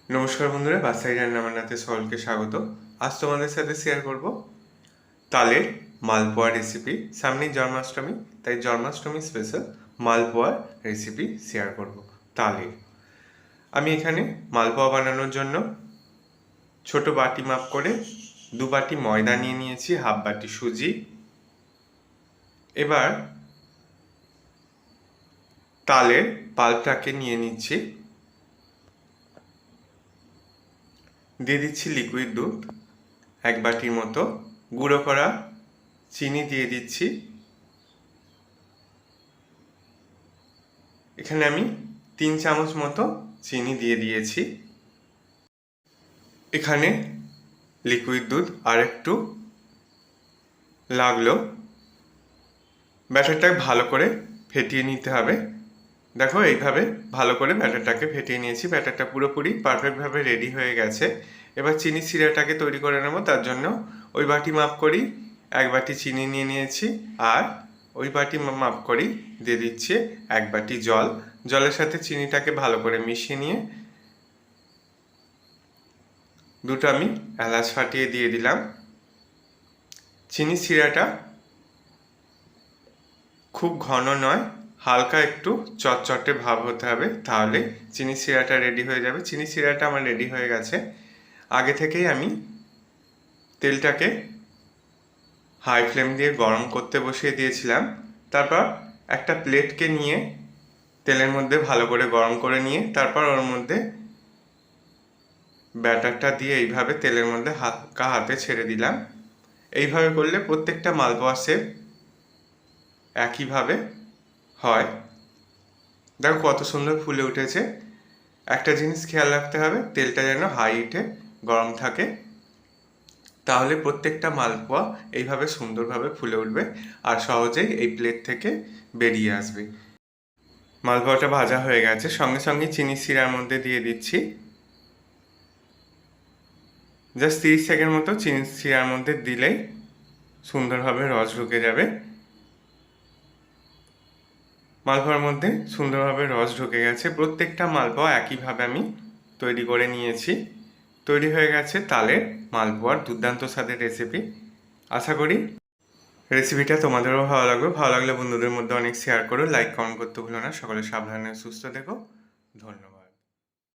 নমস্কার বন্ধুরা, বাসাই রান্নাবান্নাতে সকলকে স্বাগত। আজ তোমাদের সাথে শেয়ার করব তালের মালপোয়া রেসিপি। সামনেই জন্মাষ্টমী, তাই জন্মাষ্টমী স্পেশাল মালপোয়া রেসিপি শেয়ার করব তালের। আমি এখানে মালপোয়া বানানোর জন্য ছোট বাটি মাপ করে 2 বাটি ময়দা নিয়ে নিয়েছি, হাফ বাটি সুজি। এবার তালের পাল্পটাকে নিয়ে নিচ্ছি, দিয়ে দিচ্ছি লিকুইড দুধ 1 বাটির মতো, গুঁড়ো করা চিনি দিয়ে দিচ্ছি। এখানে আমি 3 চামচ মতো চিনি দিয়ে দিয়েছি। এখানে লিকুইড দুধ আর একটু লাগলো। ব্যাটারটাকে ভালো করে ফেটিয়ে নিতে হবে। দেখো, এইভাবে ভালো করে ব্যাটারটাকে ফেটিয়ে নিয়েছি। ব্যাটারটা পুরোপুরি পারফেক্টভাবে রেডি হয়ে গেছে। এবার চিনি সিরাটাকে তৈরি করে নেব। তার জন্য ওই বাটি মাপ করি 1 বাটি চিনি নিয়ে নিয়েছি, আর ওই বাটি মাপ করি দিয়ে দিচ্ছি 1 বাটি জল। জলের সাথে চিনিটাকে ভালো করে মিশিয়ে নিয়ে দুটো আমি এলাচ ফাটিয়ে দিয়ে দিলাম। চিনি সিরাটা খুব ঘন নয়, হালকা একটু চটচটে ভাব হতে হবে, তাহলে চিনি সিরাটা রেডি হয়ে যাবে। চিনি সিরাটা আমার রেডি হয়ে গেছে। আগে থেকেই আমি তেলটাকে হাই ফ্লেম দিয়ে গরম করতে বসিয়ে দিয়েছিলাম। তারপর একটা প্লেটকে নিয়ে তেলের মধ্যে ভালো করে গরম করে নিয়ে তারপর ওর মধ্যে ব্যাটারটা দিয়ে এইভাবে তেলের মধ্যে হালকা হাতে ছেড়ে দিলাম। এইভাবে করলে প্রত্যেকটা মালপোয়া শেপ একইভাবে হয়। দেখো কত সুন্দর ফুলে উঠেছে। একটা জিনিস খেয়াল রাখতে হবে, তেলটা যেন হাই হিটে গরম থাকে, তাহলে প্রত্যেকটা মালপোয়া এইভাবে সুন্দরভাবে ফুলে উঠবে আর সহজেই এই প্লেট থেকে বেরিয়ে আসবে। মালপোয়াটা ভাজা হয়ে গেছে, সঙ্গে সঙ্গে চিনি শিরার মধ্যে দিয়ে দিচ্ছি। জাস্ট 30 সেকেন্ড মতো চিনি শিরার মধ্যে দিলেই সুন্দরভাবে রস ঢুকে যাবে। মালপোয়ার মধ্যে সুন্দরভাবে রস ঢুকে গেছে। প্রত্যেকটা মালপোয়া একইভাবে আমি তৈরি করে নিয়েছি। তৈরি হয়ে গেছে তালের মালপোয়ার দুর্দান্ত স্বাদের রেসিপি। আশা করি রেসিপিটা তোমাদেরও ভালো লাগবে। ভালো লাগলে বন্ধুদের মধ্যে অনেক শেয়ার করো, লাইক কমেন্ট করতে ভুলো না। সকলে সাবধানে সুস্থ থেকো। ধন্যবাদ।